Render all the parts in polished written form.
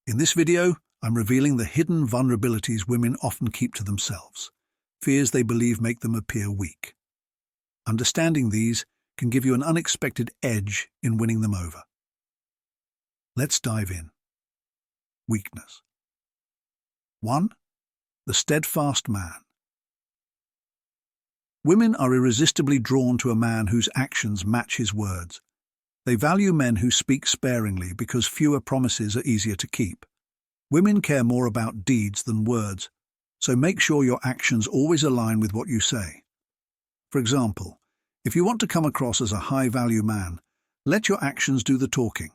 In this video, I'm revealing the hidden vulnerabilities women often keep to themselves, fears they believe make them appear weak. Understanding these can give you an unexpected edge in winning them over. Let's dive in. Weakness. 1. The steadfast man. Women are irresistibly drawn to a man whose actions match his words. They value men who speak sparingly because fewer promises are easier to keep. Women care more about deeds than words, so make sure your actions always align with what you say. For example, if you want to come across as a high-value man, let your actions do the talking.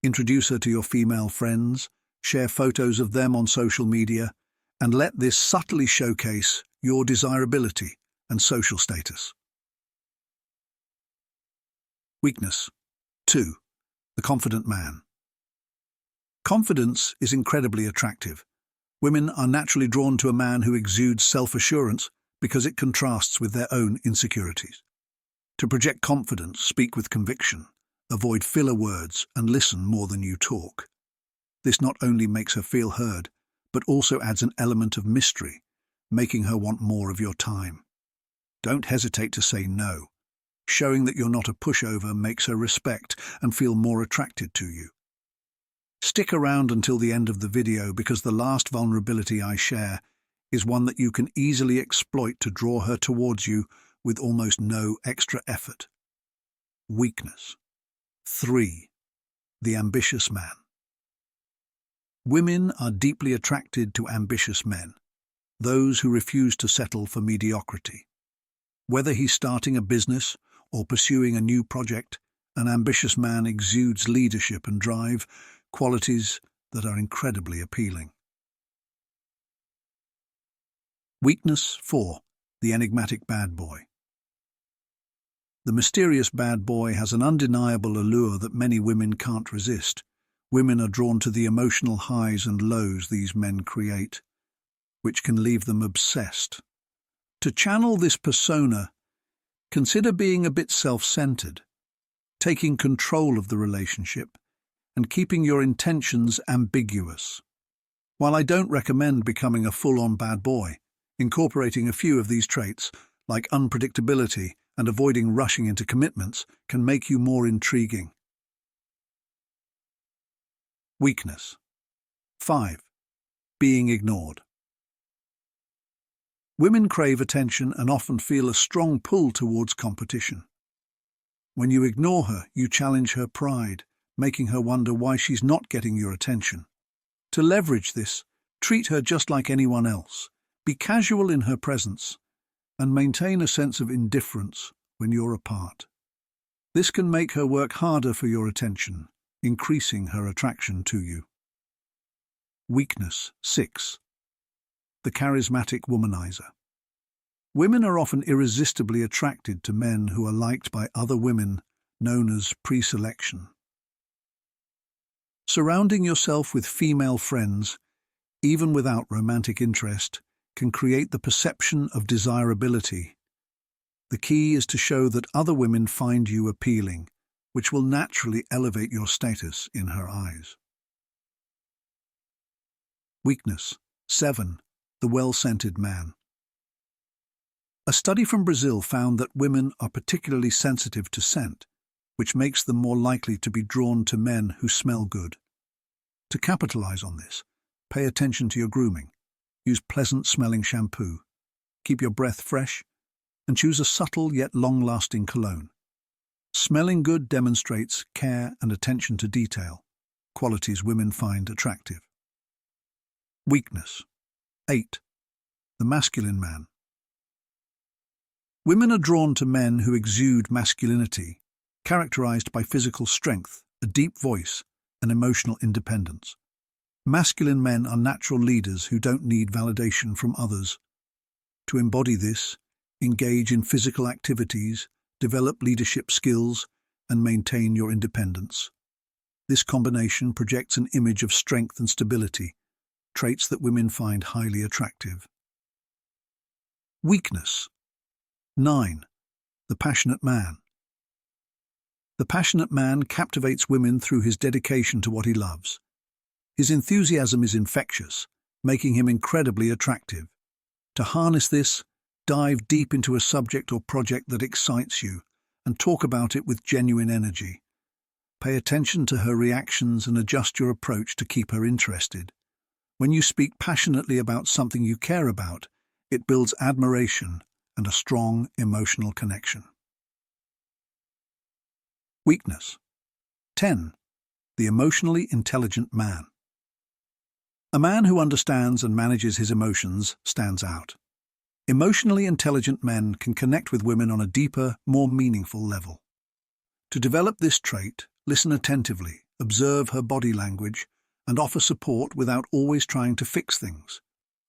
Introduce her to your female friends, share photos of them on social media, and let this subtly showcase your desirability and social status. Weakness. 2. The confident man. Confidence is incredibly attractive. Women are naturally drawn to a man who exudes self-assurance because it contrasts with their own insecurities. To project confidence, speak with conviction, avoid filler words, and listen more than you talk. This not only makes her feel heard, but also adds an element of mystery, making her want more of your time. Don't hesitate to say no. Showing that you're not a pushover makes her respect and feel more attracted to you. Stick around until the end of the video because the last vulnerability I share is one that you can easily exploit to draw her towards you with almost no extra effort. Weakness. 3. The ambitious man. Women are deeply attracted to ambitious men, those who refuse to settle for mediocrity. Whether he's starting a business or pursuing a new project, an ambitious man exudes leadership and drive, qualities that are incredibly appealing. Weakness. 4. The enigmatic bad boy. The mysterious bad boy has an undeniable allure that many women can't resist. Women are drawn to the emotional highs and lows these men create, which can leave them obsessed. To channel this persona, consider being a bit self-centered, taking control of the relationship, and keeping your intentions ambiguous. While I don't recommend becoming a full-on bad boy, incorporating a few of these traits, like unpredictability and avoiding rushing into commitments, can make you more intriguing. Weakness. 5. Being ignored. Women crave attention and often feel a strong pull towards competition. When you ignore her, you challenge her pride, making her wonder why she's not getting your attention. To leverage this, treat her just like anyone else. Be casual in her presence, and maintain a sense of indifference when you're apart. This can make her work harder for your attention, increasing her attraction to you. Weakness. 6. The charismatic womanizer. Women are often irresistibly attracted to men who are liked by other women, known as pre-selection. Surrounding yourself with female friends, even without romantic interest, can create the perception of desirability. The key is to show that other women find you appealing, which will naturally elevate your status in her eyes. Weakness. 7. The well-scented man. A study from Brazil found that women are particularly sensitive to scent, which makes them more likely to be drawn to men who smell good. To capitalize on this, pay attention to your grooming. Use pleasant-smelling shampoo. Keep your breath fresh, and choose a subtle yet long-lasting cologne. Smelling good demonstrates care and attention to detail, qualities women find attractive. Weakness. 8. The masculine man. Women are drawn to men who exude masculinity, characterized by physical strength, a deep voice, and emotional independence. Masculine men are natural leaders who don't need validation from others. To embody this, engage in physical activities, develop leadership skills, and maintain your independence. This combination projects an image of strength and stability, traits that women find highly attractive. Weakness. 9. The passionate man. The passionate man captivates women through his dedication to what he loves. His enthusiasm is infectious, making him incredibly attractive. To harness this, dive deep into a subject or project that excites you and talk about it with genuine energy. Pay attention to her reactions and adjust your approach to keep her interested. When you speak passionately about something you care about, it builds admiration and a strong emotional connection. Weakness. 10. The emotionally intelligent man. A man who understands and manages his emotions stands out. Emotionally intelligent men can connect with women on a deeper, more meaningful level. To develop this trait, listen attentively, observe her body language, and offer support without always trying to fix things.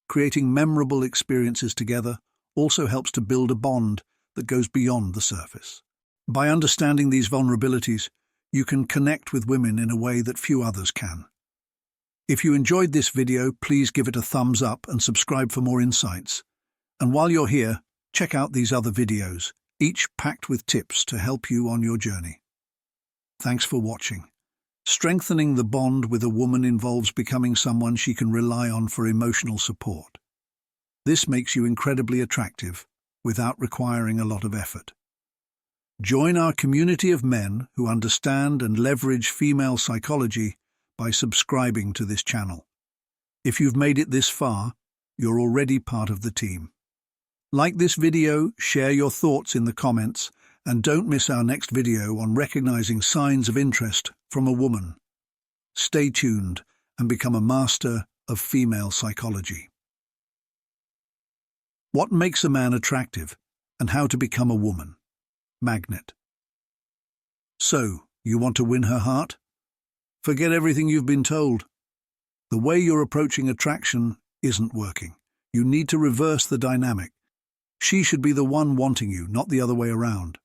Creating memorable experiences together also helps to build a bond that goes beyond the surface. By understanding these vulnerabilities, you can connect with women in a way that few others can. If you enjoyed this video, please give it a thumbs up and subscribe for more insights. And while you're here, check out these other videos, each packed with tips to help you on your journey. Thanks for watching. Strengthening the bond with a woman involves becoming someone she can rely on for emotional support. This makes you incredibly attractive without requiring a lot of effort. Join our community of men who understand and leverage female psychology by subscribing to this channel. If you've made it this far, you're already part of the team. Like this video, share your thoughts in the comments, and don't miss our next video on recognizing signs of interest from a woman. Stay tuned and become a master of female psychology. What makes a man attractive, and how to become a woman? Magnet. So, you want to win her heart? Forget everything you've been told. The way you're approaching attraction isn't working. You need to reverse the dynamic. She should be the one wanting you, not the other way around.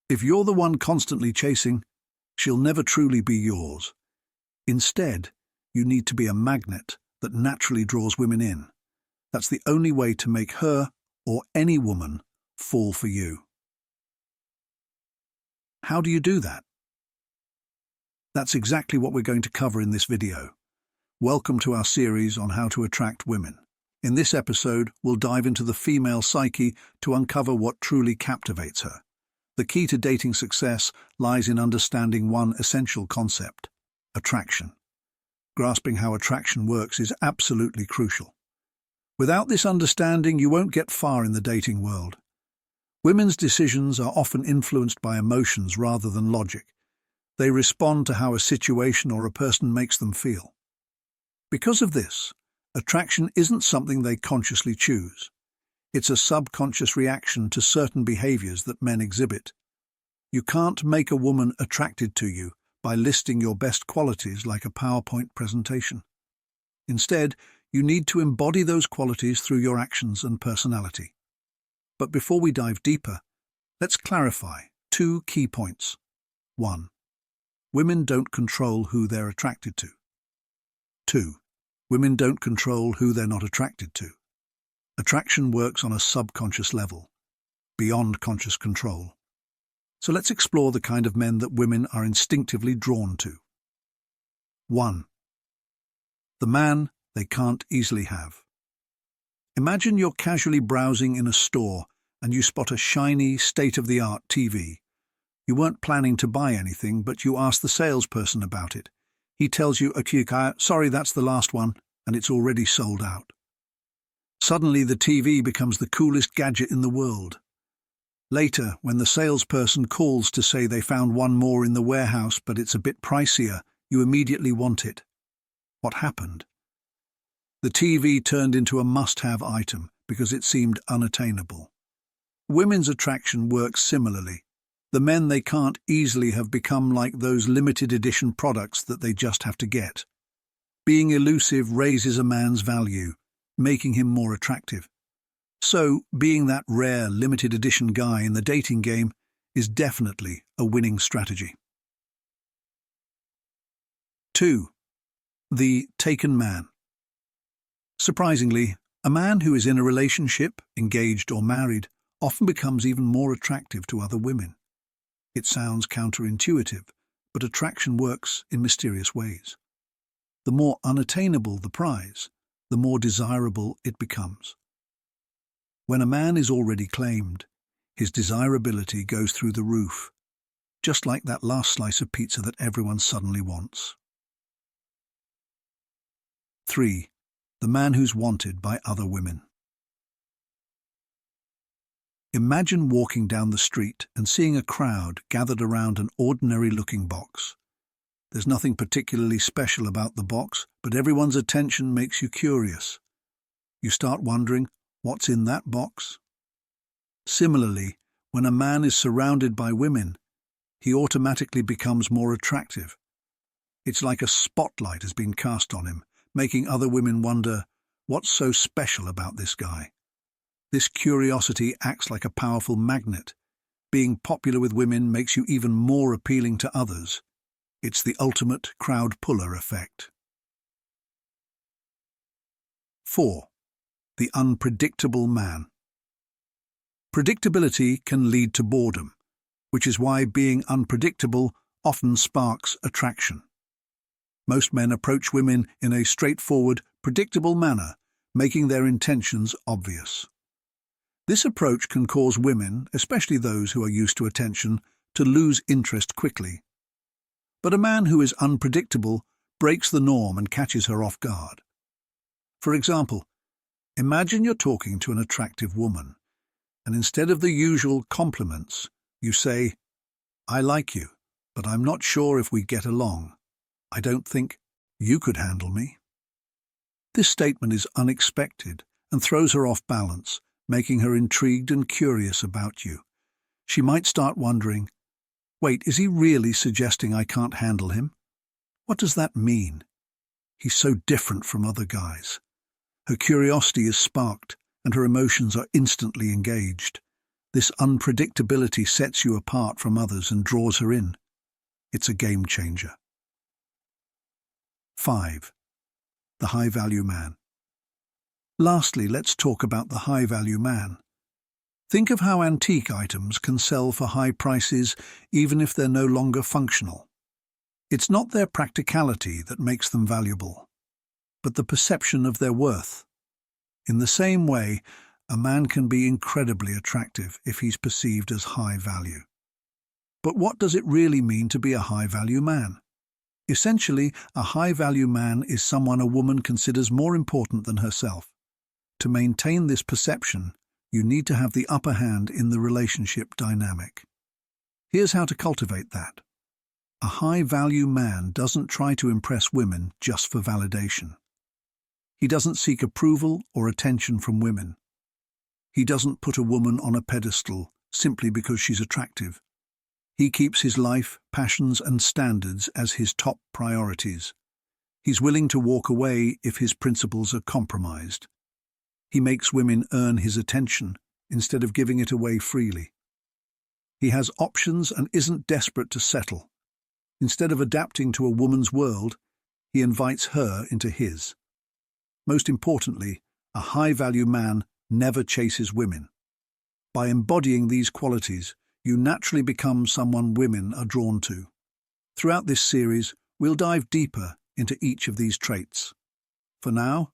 If you're the one constantly chasing, she'll never truly be yours. Instead, you need to be a magnet that naturally draws women in. That's the only way to make her, or any woman, fall for you. How do you do that? That's exactly what we're going to cover in this video. Welcome to our series on how to attract women. In this episode, we'll dive into the female psyche to uncover what truly captivates her. The key to dating success lies in understanding one essential concept: attraction. Grasping how attraction works is absolutely crucial. Without this understanding, you won't get far in the dating world. Women's decisions are often influenced by emotions rather than logic. They respond to how a situation or a person makes them feel. Because of this, attraction isn't something they consciously choose. It's a subconscious reaction to certain behaviors that men exhibit. You can't make a woman attracted to you by listing your best qualities like a PowerPoint presentation. Instead, you need to embody those qualities through your actions and personality. But before we dive deeper, let's clarify 2 key points. 1. Women don't control who they're attracted to. 2. Women don't control who they're not attracted to. Attraction works on a subconscious level, beyond conscious control. So let's explore the kind of men that women are instinctively drawn to. 1. The man they can't easily have. Imagine you're casually browsing in a store and you spot a shiny, state-of-the-art TV. You weren't planning to buy anything, but you ask the salesperson about it. He tells you, "Okay, sorry, that's the last one," and it's already sold out. Suddenly, the TV becomes the coolest gadget in the world. Later, when the salesperson calls to say they found one more in the warehouse but it's a bit pricier, you immediately want it. What happened? The TV turned into a must-have item because it seemed unattainable. Women's attraction works similarly. The men they can't easily have become like those limited edition products that they just have to get. Being elusive raises a man's value, making him more attractive. So, being that rare limited edition guy in the dating game is definitely a winning strategy. 2. The taken man. Surprisingly, a man who is in a relationship, engaged or married, often becomes even more attractive to other women. It sounds counterintuitive, but attraction works in mysterious ways. The more unattainable the prize, the more desirable it becomes. When a man is already claimed, his desirability goes through the roof, just like that last slice of pizza that everyone suddenly wants. 3. The man who's wanted by other women. Imagine walking down the street and seeing a crowd gathered around an ordinary-looking box. There's nothing particularly special about the box, but everyone's attention makes you curious. You start wondering, what's in that box? Similarly, when a man is surrounded by women, he automatically becomes more attractive. It's like a spotlight has been cast on him, making other women wonder, what's so special about this guy? This curiosity acts like a powerful magnet. Being popular with women makes you even more appealing to others. It's the ultimate crowd puller effect. 4. The unpredictable man. Predictability can lead to boredom, which is why being unpredictable often sparks attraction. Most men approach women in a straightforward, predictable manner, making their intentions obvious. This approach can cause women, especially those who are used to attention, to lose interest quickly. But a man who is unpredictable breaks the norm and catches her off guard. For example, imagine you're talking to an attractive woman, and instead of the usual compliments, you say, "I like you, but I'm not sure if we get along. I don't think you could handle me." This statement is unexpected and throws her off balance, making her intrigued and curious about you. She might start wondering, wait, is he really suggesting I can't handle him? What does that mean? He's so different from other guys. Her curiosity is sparked, and her emotions are instantly engaged. This unpredictability sets you apart from others and draws her in. It's a game changer. 5. The high-value man. Lastly, let's talk about the high-value man. Think of how antique items can sell for high prices even if they're no longer functional. It's not their practicality that makes them valuable, but the perception of their worth. In the same way, a man can be incredibly attractive if he's perceived as high value. But what does it really mean to be a high-value man? Essentially, a high-value man is someone a woman considers more important than herself. To maintain this perception, you need to have the upper hand in the relationship dynamic. Here's how to cultivate that. A high-value man doesn't try to impress women just for validation. He doesn't seek approval or attention from women. He doesn't put a woman on a pedestal simply because she's attractive. He keeps his life, passions, and standards as his top priorities. He's willing to walk away if his principles are compromised. He makes women earn his attention instead of giving it away freely. He has options and isn't desperate to settle. Instead of adapting to a woman's world, he invites her into his. Most importantly, a high-value man never chases women. By embodying these qualities, you naturally become someone women are drawn to. Throughout this series, we'll dive deeper into each of these traits. For now,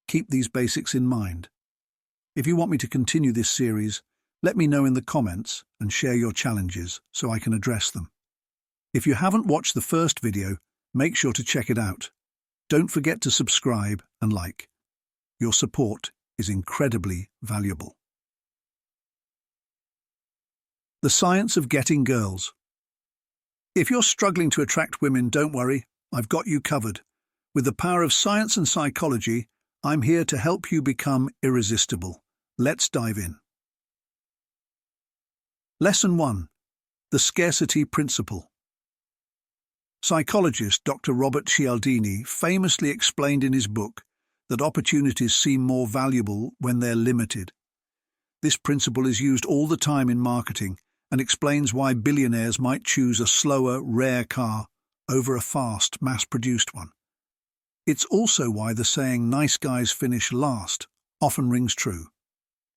keep these basics in mind. If you want me to continue this series, let me know in the comments and share your challenges so I can address them. If you haven't watched the first video, make sure to check it out. Don't forget to subscribe and like. Your support is incredibly valuable. The science of getting girls. If you're struggling to attract women, don't worry, I've got you covered. With the power of science and psychology, I'm here to help you become irresistible. Let's dive in. Lesson 1. The Scarcity Principle. Psychologist Dr. Robert Cialdini famously explained in his book that opportunities seem more valuable when they're limited. This principle is used all the time in marketing and explains why billionaires might choose a slower, rare car over a fast, mass-produced one. It's also why the saying, "nice guys finish last," often rings true.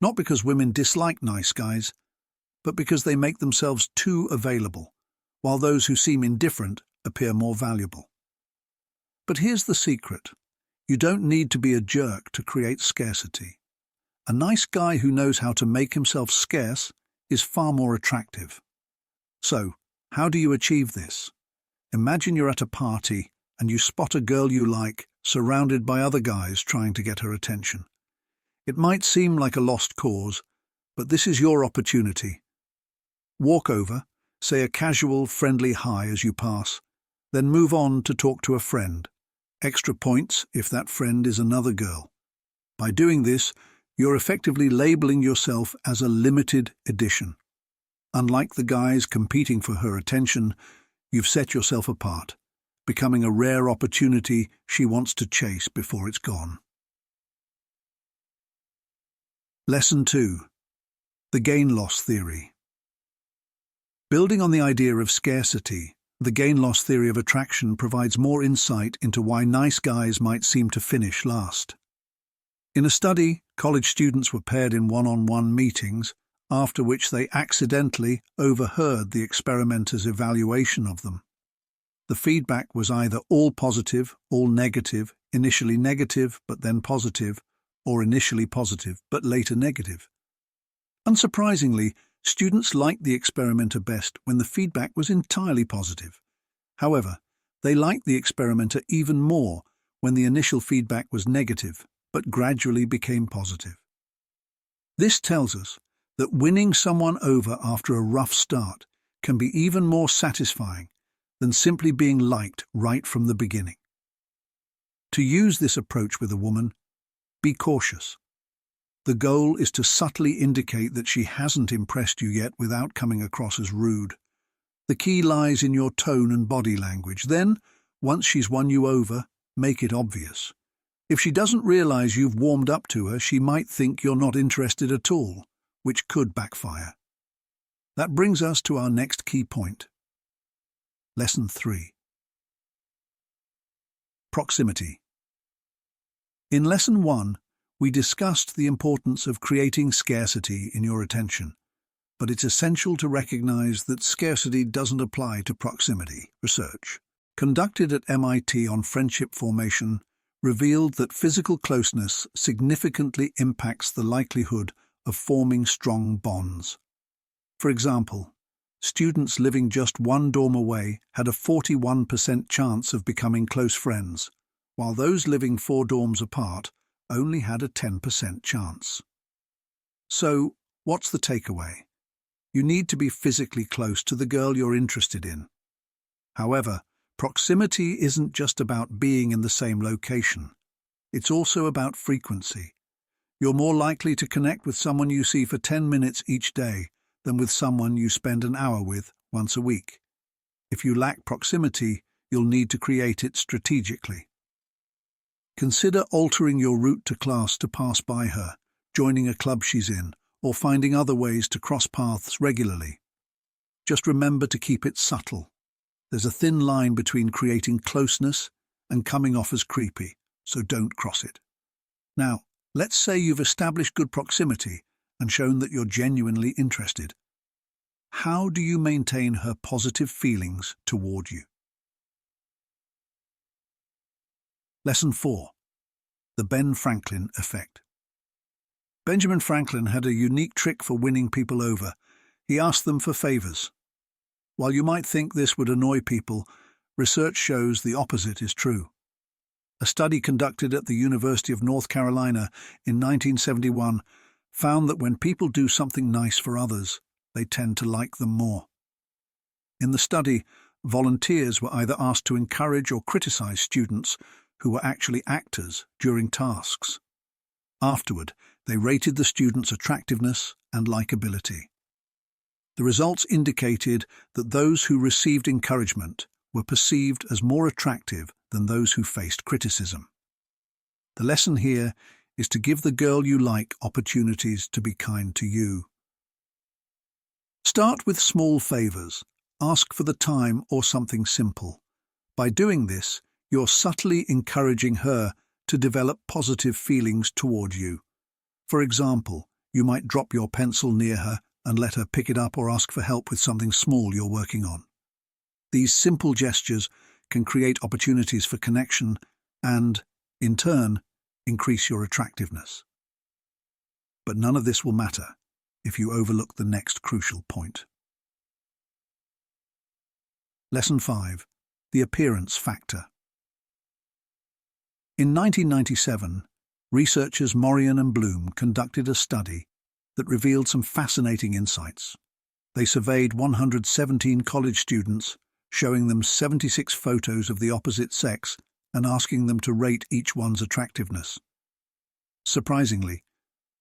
Not because women dislike nice guys, but because they make themselves too available, while those who seem indifferent appear more valuable. But here's the secret. You don't need to be a jerk to create scarcity. A nice guy who knows how to make himself scarce is far more attractive. So, how do you achieve this? Imagine you're at a party and you spot a girl you like surrounded by other guys trying to get her attention. It might seem like a lost cause, but this is your opportunity. Walk over, say a casual, friendly hi as you pass, then move on to talk to a friend. Extra points if that friend is another girl. By doing this, you're effectively labeling yourself as a limited edition. Unlike the guys competing for her attention, you've set yourself apart, becoming a rare opportunity she wants to chase before it's gone. Lesson 2. The gain-loss theory. Building on the idea of scarcity, the gain-loss theory of attraction provides more insight into why nice guys might seem to finish last. In a study, college students were paired in one-on-one meetings, after which they accidentally overheard the experimenter's evaluation of them. The feedback was either all positive, all negative, initially negative but then positive, or initially positive but later negative. Unsurprisingly, students liked the experimenter best when the feedback was entirely positive. However, they liked the experimenter even more when the initial feedback was negative but gradually became positive. This tells us that winning someone over after a rough start can be even more satisfying than simply being liked right from the beginning. To use this approach with a woman, be cautious. The goal is to subtly indicate that she hasn't impressed you yet without coming across as rude. The key lies in your tone and body language. Then, once she's won you over, make it obvious. If she doesn't realize you've warmed up to her, she might think you're not interested at all, which could backfire. That brings us to our next key point. Lesson 3. Proximity. In Lesson 1, we discussed the importance of creating scarcity in your attention, but it's essential to recognize that scarcity doesn't apply to proximity. Research, conducted at MIT on friendship formation, revealed that physical closeness significantly impacts the likelihood of forming strong bonds. For example, students living just one dorm away had a 41% chance of becoming close friends, while those living 4 dorms apart only had a 10% chance. So, what's the takeaway? You need to be physically close to the girl you're interested in. However, proximity isn't just about being in the same location. It's also about frequency. You're more likely to connect with someone you see for 10 minutes each day than with someone you spend an hour with once a week. If you lack proximity, you'll need to create it strategically. Consider altering your route to class to pass by her, joining a club she's in, or finding other ways to cross paths regularly. Just remember to keep it subtle. There's a thin line between creating closeness and coming off as creepy, so don't cross it. Now, let's say you've established good proximity and shown that you're genuinely interested. How do you maintain her positive feelings toward you? Lesson 4. The Ben Franklin Effect. Benjamin Franklin had a unique trick for winning people over. He asked them for favors. While you might think this would annoy people, research shows the opposite is true. A study conducted at the University of North Carolina in 1971 found that when people do something nice for others, they tend to like them more. In the study, volunteers were either asked to encourage or criticize students who were actually actors during tasks. Afterward, they rated the students' attractiveness and likability. The results indicated that those who received encouragement were perceived as more attractive than those who faced criticism. The lesson here is to give the girl you like opportunities to be kind to you. Start with small favors. Ask for the time or something simple. By doing this, you're subtly encouraging her to develop positive feelings toward you. For example, you might drop your pencil near her and let her pick it up or ask for help with something small you're working on. These simple gestures can create opportunities for connection and, in turn, increase your attractiveness. But none of this will matter if you overlook the next crucial point. Lesson 5. The appearance factor. In 1997, researchers Morian and Bloom conducted a study that revealed some fascinating insights. They surveyed 117 college students, showing them 76 photos of the opposite sex and asking them to rate each one's attractiveness. Surprisingly,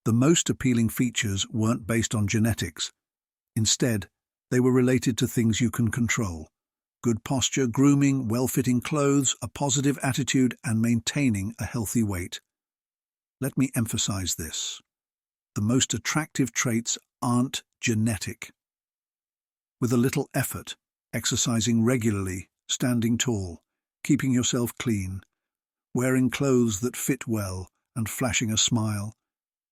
the most appealing features weren't based on genetics. Instead, they were related to things you can control: good posture, grooming, well-fitting clothes, a positive attitude, and maintaining a healthy weight. Let me emphasize this. The most attractive traits aren't genetic. With a little effort, exercising regularly, standing tall, keeping yourself clean, wearing clothes that fit well, and flashing a smile,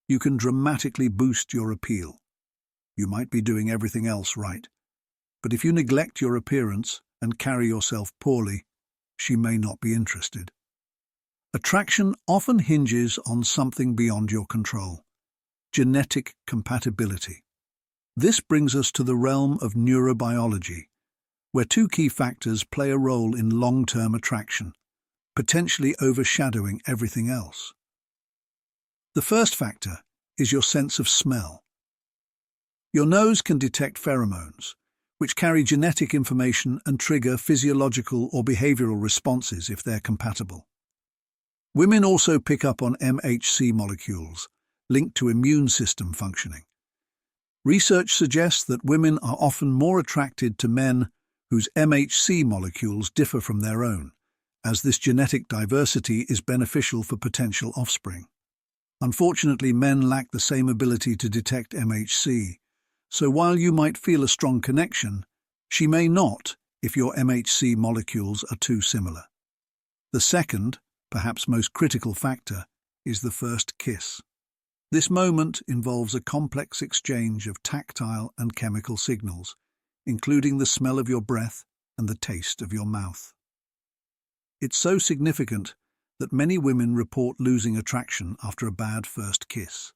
you can dramatically boost your appeal. You might be doing everything else right, but if you neglect your appearance and carry yourself poorly, she may not be interested. Attraction often hinges on something beyond your control: genetic compatibility. This brings us to the realm of neurobiology, where two key factors play a role in long-term attraction, potentially overshadowing everything else. The first factor is your sense of smell. Your nose can detect pheromones, which carry genetic information and trigger physiological or behavioral responses if they're compatible. Women also pick up on MHC molecules, linked to immune system functioning. Research suggests that women are often more attracted to men whose MHC molecules differ from their own, as this genetic diversity is beneficial for potential offspring. Unfortunately, men lack the same ability to detect MHC, so while you might feel a strong connection, she may not if your MHC molecules are too similar. The second, perhaps most critical factor, is the first kiss. This moment involves a complex exchange of tactile and chemical signals, including the smell of your breath and the taste of your mouth. It's so significant that many women report losing attraction after a bad first kiss.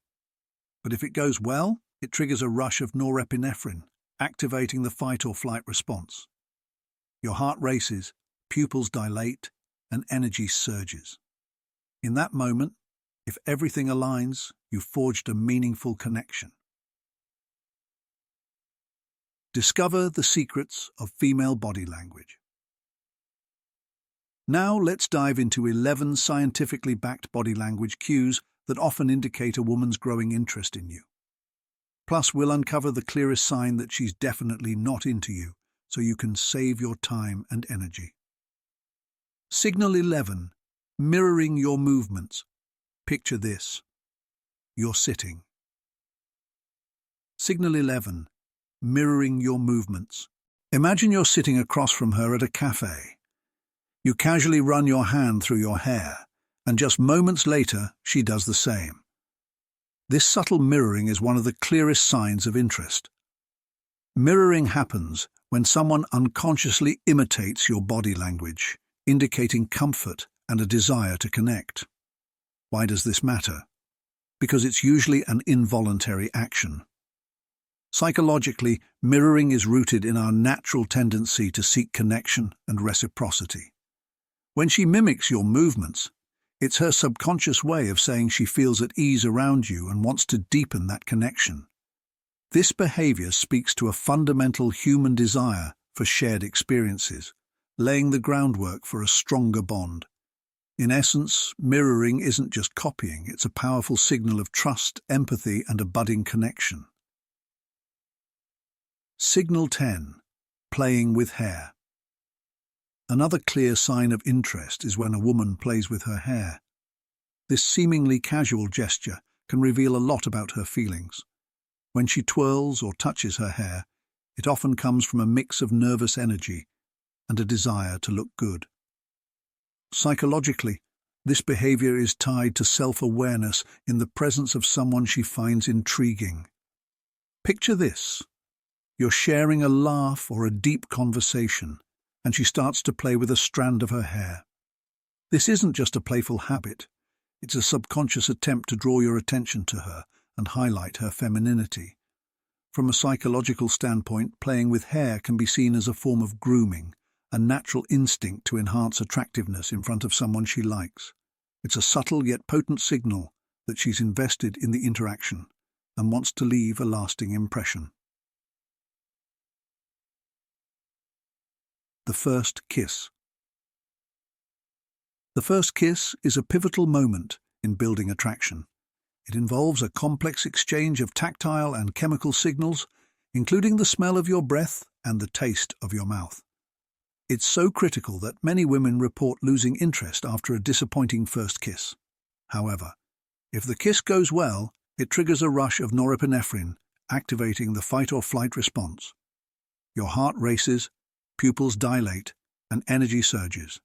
But if it goes well, it triggers a rush of norepinephrine, activating the fight-or-flight response. Your heart races, pupils dilate, and energy surges. In that moment, if everything aligns, you've forged a meaningful connection. Discover the secrets of female body language. Now let's dive into 11 scientifically backed body language cues that often indicate a woman's growing interest in you. Plus, we'll uncover the clearest sign that she's definitely not into you, so you can save your time and energy. Signal 11. Mirroring your movements. Picture this. You're sitting. Signal 11. Mirroring your movements. Imagine you're sitting across from her at a cafe. You casually run your hand through your hair, and just moments later, she does the same. This subtle mirroring is one of the clearest signs of interest. Mirroring happens when someone unconsciously imitates your body language, indicating comfort and a desire to connect. Why does this matter? Because it's usually an involuntary action. Psychologically, mirroring is rooted in our natural tendency to seek connection and reciprocity. When she mimics your movements, it's her subconscious way of saying she feels at ease around you and wants to deepen that connection. This behavior speaks to a fundamental human desire for shared experiences, laying the groundwork for a stronger bond. In essence, mirroring isn't just copying, it's a powerful signal of trust, empathy, and a budding connection. Signal 10. Playing with hair. Another clear sign of interest is when a woman plays with her hair. This seemingly casual gesture can reveal a lot about her feelings. When she twirls or touches her hair, it often comes from a mix of nervous energy and a desire to look good. Psychologically, this behavior is tied to self-awareness in the presence of someone she finds intriguing. Picture this. You're sharing a laugh or a deep conversation, and she starts to play with a strand of her hair. This isn't just a playful habit, it's a subconscious attempt to draw your attention to her and highlight her femininity. From a psychological standpoint, playing with hair can be seen as a form of grooming, a natural instinct to enhance attractiveness in front of someone she likes. It's a subtle yet potent signal that she's invested in the interaction and wants to leave a lasting impression. The first kiss. The first kiss is a pivotal moment in building attraction. It involves a complex exchange of tactile and chemical signals, including the smell of your breath and the taste of your mouth. It's so critical that many women report losing interest after a disappointing first kiss. However, if the kiss goes well, it triggers a rush of norepinephrine, activating the fight-or-flight response. Your heart races, pupils dilate, and energy surges.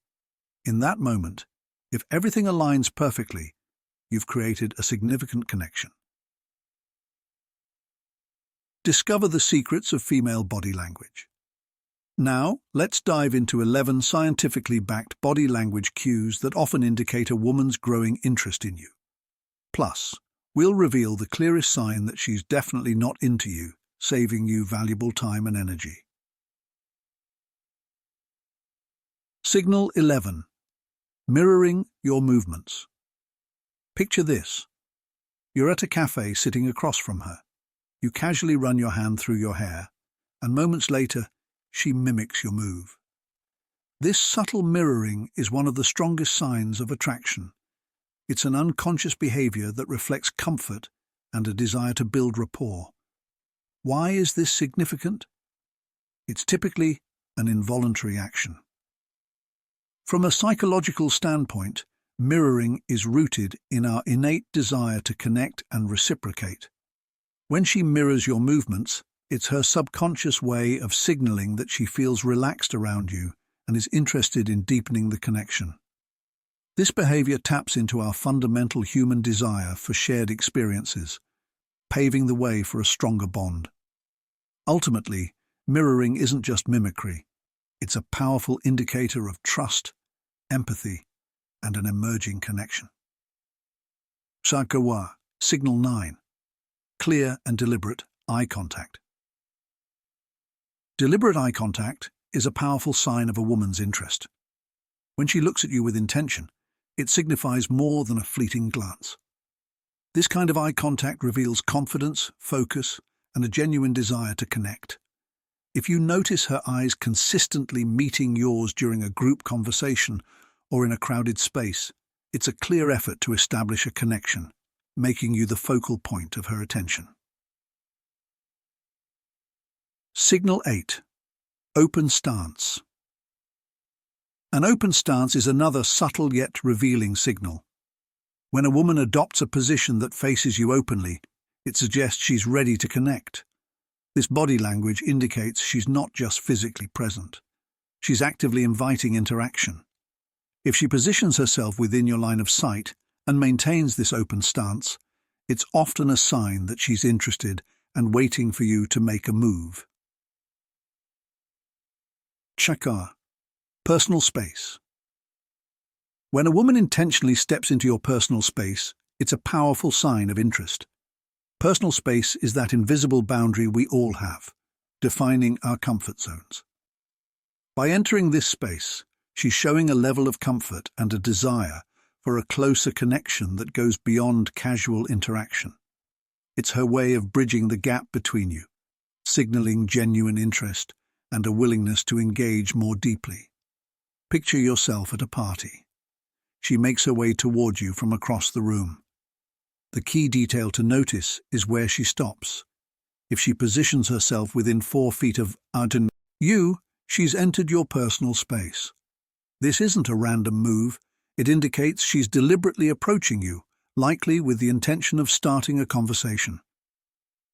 In that moment, if everything aligns perfectly, you've created a significant connection. Discover the secrets of female body language. Now, let's dive into 11 scientifically backed body language cues that often indicate a woman's growing interest in you. Plus, we'll reveal the clearest sign that she's definitely not into you, saving you valuable time and energy. Signal 11. Mirroring your movements. Picture this. You're at a cafe sitting across from her. You casually run your hand through your hair, and moments later, she mimics your move. This subtle mirroring is one of the strongest signs of attraction. It's an unconscious behavior that reflects comfort and a desire to build rapport. Why is this significant? It's typically an involuntary action. From a psychological standpoint, mirroring is rooted in our innate desire to connect and reciprocate. When she mirrors your movements, it's her subconscious way of signaling that she feels relaxed around you and is interested in deepening the connection. This behavior taps into our fundamental human desire for shared experiences, paving the way for a stronger bond. Ultimately, mirroring isn't just mimicry. It's a powerful indicator of trust, empathy, and an emerging connection. Shakawa, Signal 9. Clear and deliberate eye contact. Deliberate eye contact is a powerful sign of a woman's interest. When she looks at you with intention, it signifies more than a fleeting glance. This kind of eye contact reveals confidence, focus, and a genuine desire to connect. If you notice her eyes consistently meeting yours during a group conversation or in a crowded space, it's a clear effort to establish a connection, making you the focal point of her attention. Signal 8. Open stance. An open stance is another subtle yet revealing signal. When a woman adopts a position that faces you openly, it suggests she's ready to connect. This body language indicates she's not just physically present. She's actively inviting interaction. If she positions herself within your line of sight and maintains this open stance, it's often a sign that she's interested and waiting for you to make a move. Chakar. Personal space. When a woman intentionally steps into your personal space, it's a powerful sign of interest. Personal space is that invisible boundary we all have, defining our comfort zones. By entering this space, she's showing a level of comfort and a desire for a closer connection that goes beyond casual interaction. It's her way of bridging the gap between you, signaling genuine interest and a willingness to engage more deeply. Picture yourself at a party. She makes her way toward you from across the room. The key detail to notice is where she stops. If she positions herself within 4 feet of you, she's entered your personal space. This isn't a random move. It indicates she's deliberately approaching you, likely with the intention of starting a conversation.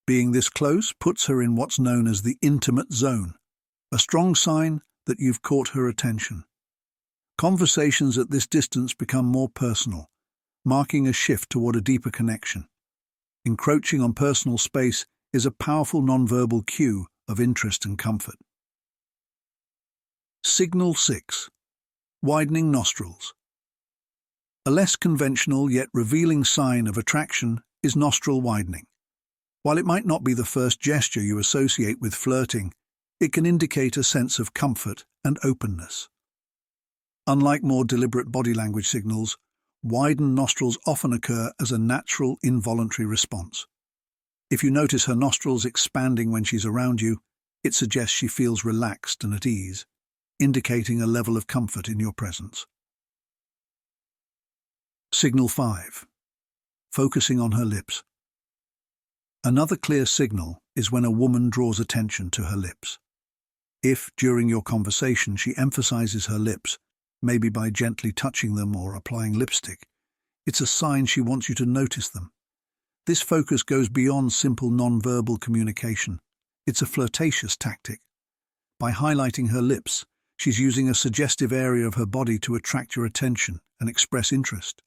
Being this close puts her in what's known as the intimate zone, a strong sign that you've caught her attention. Conversations at this distance become more personal, marking a shift toward a deeper connection. Encroaching on personal space is a powerful nonverbal cue of interest and comfort. Signal 6. Widening nostrils. A less conventional yet revealing sign of attraction is nostril widening. While it might not be the first gesture you associate with flirting, it can indicate a sense of comfort and openness. Unlike more deliberate body language signals, widened nostrils often occur as a natural, involuntary response. If you notice her nostrils expanding when she's around you, it suggests she feels relaxed and at ease, indicating a level of comfort in your presence. Signal 5. Focusing on her lips. Another clear signal is when a woman draws attention to her lips. If, during your conversation, she emphasizes her lips, maybe by gently touching them or applying lipstick, it's a sign she wants you to notice them. This focus goes beyond simple non-verbal communication. It's a flirtatious tactic. By highlighting her lips, she's using a suggestive area of her body to attract your attention and express interest.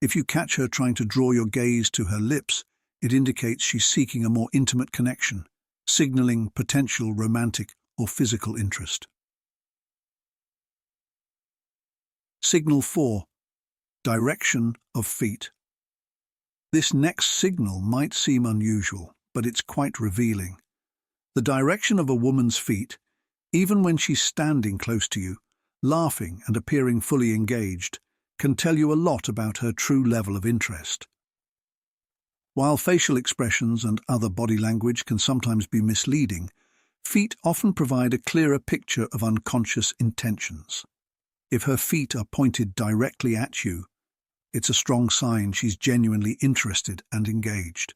If you catch her trying to draw your gaze to her lips, it indicates she's seeking a more intimate connection, signaling potential romantic or physical interest. Signal 4. Direction of feet. This next signal might seem unusual, but it's quite revealing. The direction of a woman's feet, even when she's standing close to you, laughing and appearing fully engaged, can tell you a lot about her true level of interest. While facial expressions and other body language can sometimes be misleading, feet often provide a clearer picture of unconscious intentions. If her feet are pointed directly at you, it's a strong sign she's genuinely interested and engaged.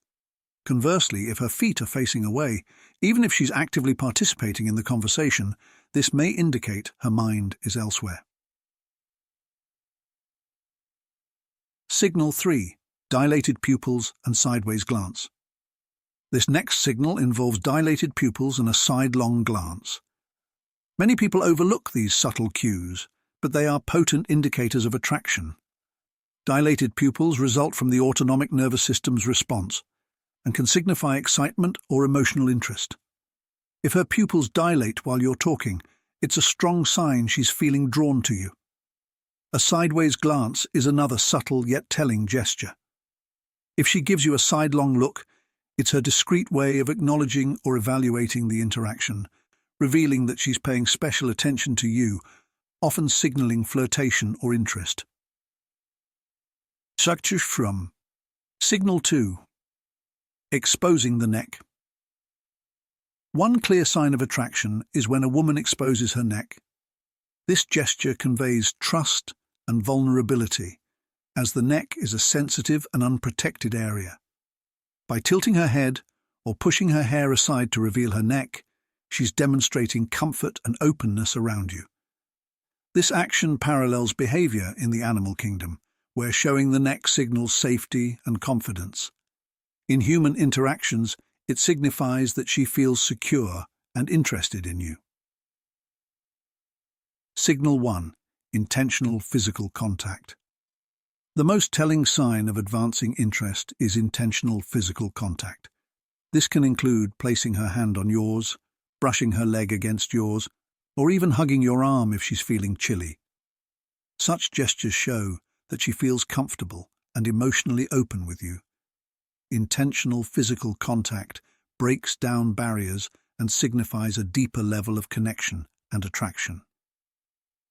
Conversely, if her feet are facing away, even if she's actively participating in the conversation, this may indicate her mind is elsewhere. Signal 3. Dilated pupils and sideways glance. This next signal involves dilated pupils and a sidelong glance. Many people overlook these subtle cues, but they are potent indicators of attraction. Dilated pupils result from the autonomic nervous system's response and can signify excitement or emotional interest. If her pupils dilate while you're talking, it's a strong sign she's feeling drawn to you. A sideways glance is another subtle yet telling gesture. If she gives you a sidelong look, it's her discreet way of acknowledging or evaluating the interaction, revealing that she's paying special attention to you, often signaling flirtation or interest. From Signal 2. Exposing the neck. One clear sign of attraction is when a woman exposes her neck. This gesture conveys trust and vulnerability, as the neck is a sensitive and unprotected area. By tilting her head or pushing her hair aside to reveal her neck, she's demonstrating comfort and openness around you. This action parallels behavior in the animal kingdom, where showing the neck signals safety and confidence. In human interactions, it signifies that she feels secure and interested in you. Signal 1. Intentional physical contact. The most telling sign of advancing interest is intentional physical contact. This can include placing her hand on yours, brushing her leg against yours, or even hugging your arm if she's feeling chilly. Such gestures show that she feels comfortable and emotionally open with you. Intentional physical contact breaks down barriers and signifies a deeper level of connection and attraction.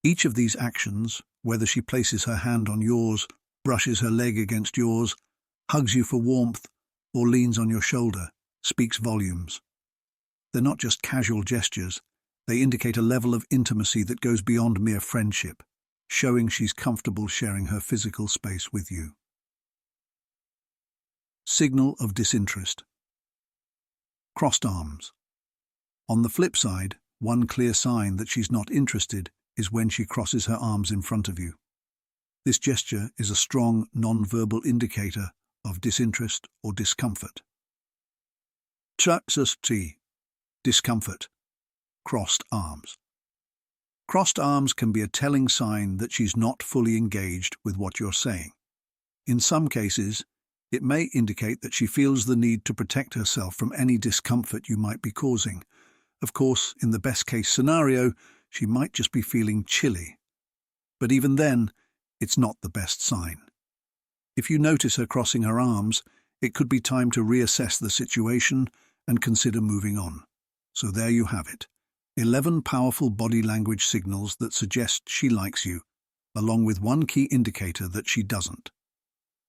Each of these actions, whether she places her hand on yours, brushes her leg against yours, hugs you for warmth, or leans on your shoulder, speaks volumes. They're not just casual gestures, they indicate a level of intimacy that goes beyond mere friendship, showing she's comfortable sharing her physical space with you. Signal of disinterest. Crossed arms. On the flip side, one clear sign that she's not interested is when she crosses her arms in front of you. This gesture is a strong non-verbal indicator of disinterest or discomfort. Discomfort. Crossed arms. Crossed arms can be a telling sign that she's not fully engaged with what you're saying. In some cases, it may indicate that she feels the need to protect herself from any discomfort you might be causing. Of course, in the best-case scenario, she might just be feeling chilly. But even then, it's not the best sign. If you notice her crossing her arms, it could be time to reassess the situation and consider moving on. So there you have it. 11 powerful body language signals that suggest she likes you, along with one key indicator that she doesn't.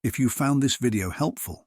If you found this video helpful,